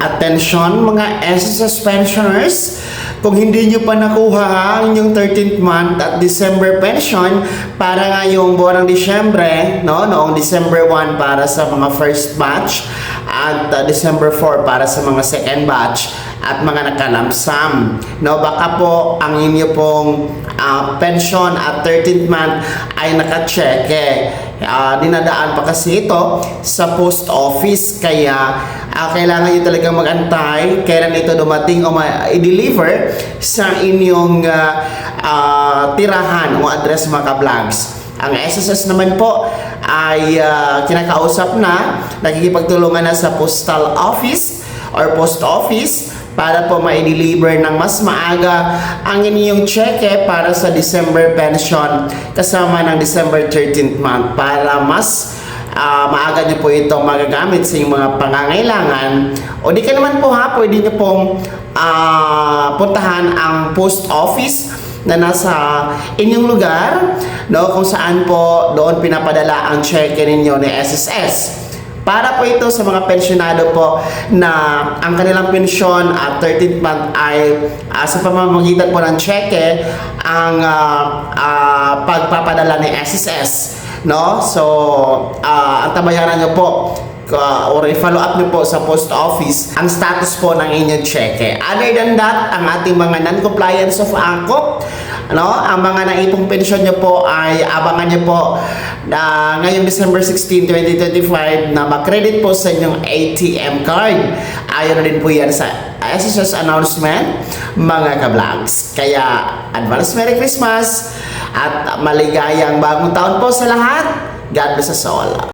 Attention mga SSS pensioners, kung hindi nyo pa nakuha ang inyong 13th month at December pension para ngayong buwan ng Disyembre, no? Noong December 1 para sa mga first batch at December 4 para sa mga second batch at mga nakalamsam, no? Baka po ang inyo pong pension at 13th month ay nakacheque. Dinadaan pa kasi ito sa post office, kaya kailangan nyo talagang mag-antay kailan ito dumating o i-deliver sa inyong tirahan o address mga ka-vlogs. Ang SSS naman po ay kinakausap na, nakikipagtulungan na sa postal office or post office para po ma-deliver ng mas maaga ang inyong cheque para sa December pension kasama ng December 13th month para mas maaga nyo po ito magagamit sa inyong mga pangangailangan. O di ka naman po pwede nyo pong puntahan ang post office na nasa inyong lugar, no, kung saan po doon pinapadala ang cheque ninyo ni SSS. Para po ito sa mga pensyonado po na ang kanilang pensyon at 13th month ay sa pamamagitan po ng cheque ang pagpapadala ni SSS, no? So, ang tabayaran nyo po or i-follow up nyo po sa post office ang status po ng inyong cheque. Other than that, ang ating mga non-compliance of AngKop, no, ang mga naipong pensyon nyo po ay abangan nyo po na ngayong December 16, 2025 na mag-credit po sa inyong ATM card. Ayon na din po yan sa SSS announcement mga ka-vlogs. Kaya advance Merry Christmas at maligayang bagong taon po sa lahat. God bless us all.